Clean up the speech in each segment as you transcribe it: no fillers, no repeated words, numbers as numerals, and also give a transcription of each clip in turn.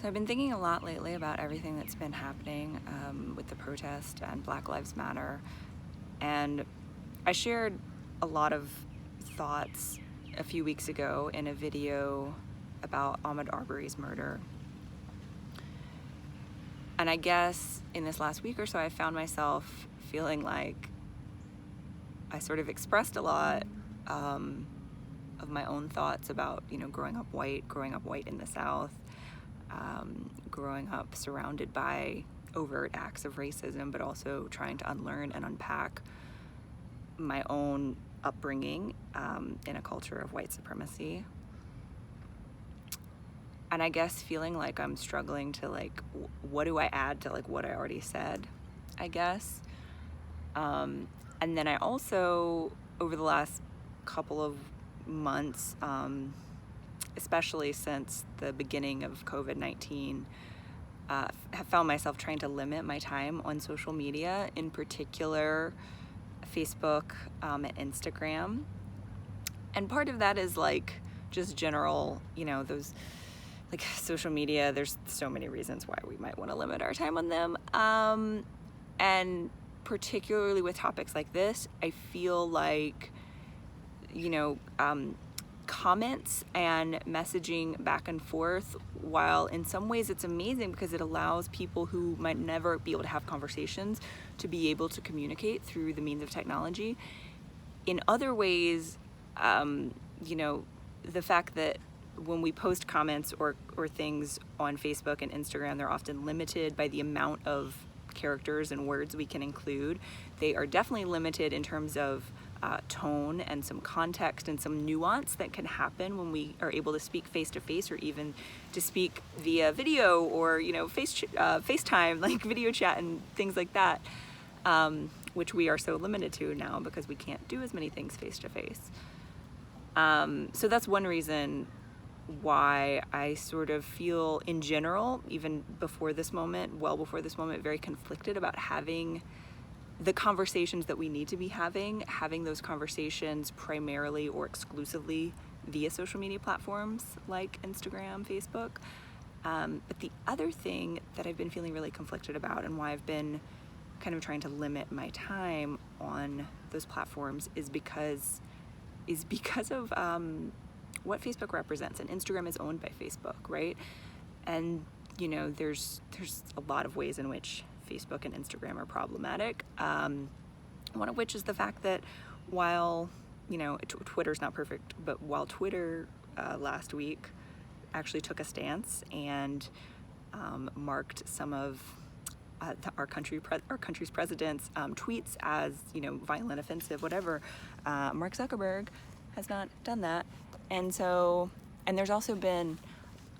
So I've been thinking a lot lately about everything that's been happening with the protest and Black Lives Matter. And I shared a lot of thoughts a few weeks ago in a video about Ahmaud Arbery's murder. And I guess in this last week or so, I found myself feeling like I sort of expressed a lot of my own thoughts about, growing up white in the South, growing up surrounded by overt acts of racism, but also trying to unlearn and unpack my own upbringing in a culture of white supremacy. And I guess feeling like I'm struggling to what do I add to what I already said, I guess. And then I also, over the last couple of months, especially since the beginning of COVID-19, have found myself trying to limit my time on social media, in particular Facebook and Instagram. And part of that is just general, those social media, there's so many reasons why we might want to limit our time on them. And particularly with topics like this, I feel like, comments and messaging back and forth, while in some ways it's amazing because it allows people who might never be able to have conversations to be able to communicate through the means of technology. In other ways, the fact that when we post comments or things on Facebook and Instagram, they're often limited by the amount of characters and words we can include. They are definitely limited in terms of tone and some context and some nuance that can happen when we are able to speak face to face, or even to speak via video or FaceTime, video chat and things like that, which we are so limited to now because we can't do as many things face to face. So that's one reason why I sort of feel in general, even before this moment, very conflicted about having the conversations that we need to be having those conversations primarily or exclusively via social media platforms like Instagram, Facebook. But the other thing that I've been feeling really conflicted about, and why I've been kind of trying to limit my time on those platforms, is because of what Facebook represents. And Instagram is owned by Facebook, right? And there's a lot of ways in which Facebook and Instagram are problematic. One of which is the fact that while, Twitter's not perfect, but while Twitter last week actually took a stance and marked some of our country's president's tweets as, violent, offensive, whatever, Mark Zuckerberg has not done that. And there's also been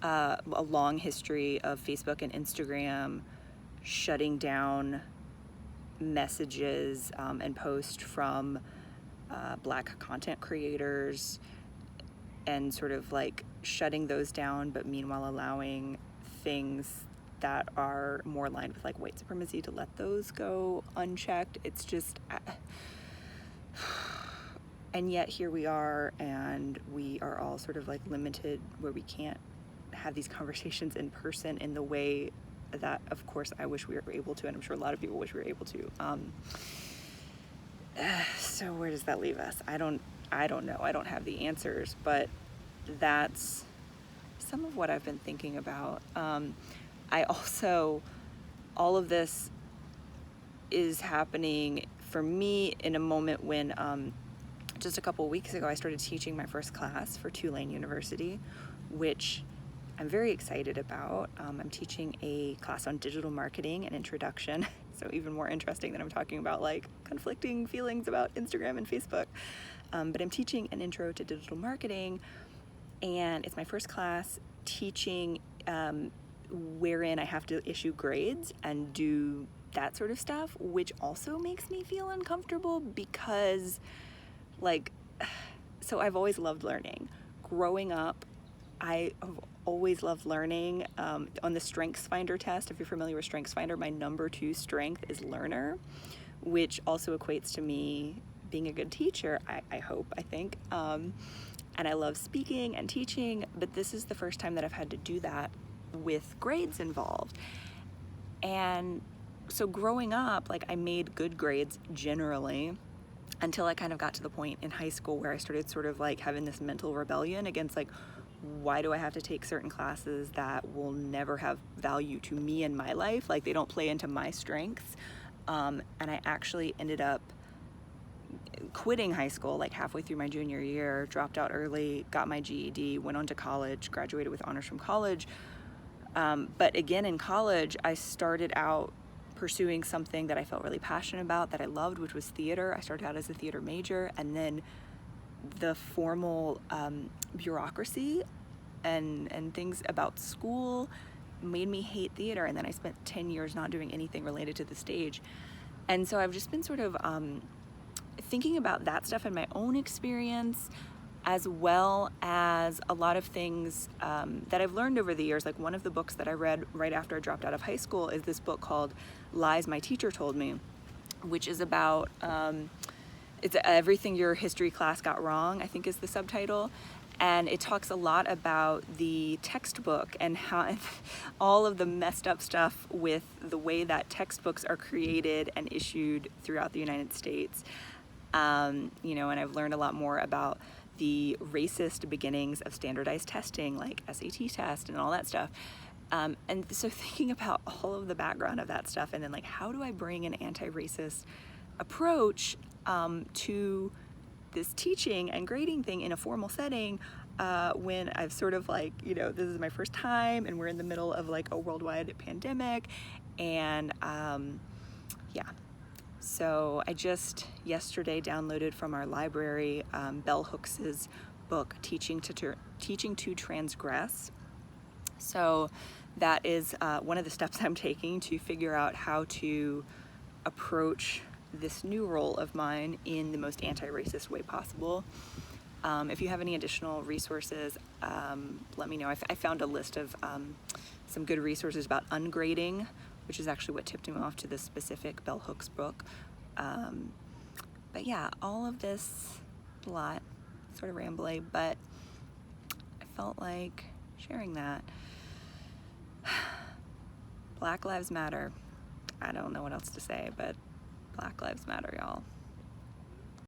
a long history of Facebook and Instagram shutting down messages and posts from Black content creators, and sort of shutting those down, but meanwhile allowing things that are more aligned with white supremacy to let those go unchecked. It's just and yet here we are, and we are all sort of limited, where we can't have these conversations in person in the way that, of course, I wish we were able to, and I'm sure a lot of people wish we were able to. So where does that leave us? I don't know. I don't have the answers, but that's some of what I've been thinking about. I also, all of this is happening for me in a moment when just a couple weeks ago, I started teaching my first class for Tulane University, which I'm very excited about. I'm teaching a class on digital marketing and introduction, so even more interesting than I'm talking about conflicting feelings about Instagram and Facebook. But I'm teaching an intro to digital marketing, and it's my first class teaching wherein I have to issue grades and do that sort of stuff, which also makes me feel uncomfortable because so I've always loved learning. Growing up, I have always loved learning. On the Strengths Finder test, if you're familiar with Strengths Finder, my number 2 strength is learner, which also equates to me being a good teacher, I think. And I love speaking and teaching, but this is the first time that I've had to do that with grades involved. And so growing up, like, I made good grades generally, until I kind of got to the point in high school where I started sort of like having this mental rebellion against, like, why do I have to take certain classes that will never have value to me in my life? Like, they don't play into my strengths. And I actually ended up quitting high school like halfway through my junior year, dropped out early, got my GED, went on to college, graduated with honors from college. But again, in college, I started out pursuing something that I felt really passionate about, that I loved, which was theater. I started out as a theater major, and then the formal bureaucracy and things about school made me hate theater. And then I spent 10 years not doing anything related to the stage. And so I've just been sort of thinking about that stuff in my own experience, as well as a lot of things that I've learned over the years. Like, one of the books that I read right after I dropped out of high school is this book called Lies My Teacher Told Me, which is about, it's Everything Your History Class Got Wrong, I think is the subtitle. And it talks a lot about the textbook and how all of the messed up stuff with the way that textbooks are created and issued throughout the United States. You know, and I've learned a lot more about the racist beginnings of standardized testing, like SAT test and all that stuff. And so thinking about all of the background of that stuff, and then, like, how do I bring an anti-racist approach to this teaching and grading thing in a formal setting when I've sort of, like, you know, this is my first time and we're in the middle of like a worldwide pandemic. And yeah. So I just yesterday downloaded from our library Bell Hooks's book, Teaching to Transgress. So that is one of the steps I'm taking to figure out how to approach this new role of mine in the most anti-racist way possible. If you have any additional resources, let me know. I found a list of some good resources about ungrading, which is actually what tipped me off to this specific Bell Hooks book. But yeah, all of this, a lot, sort of rambly, but I felt like sharing that. Black Lives Matter. I don't know what else to say, but Black Lives Matter, y'all.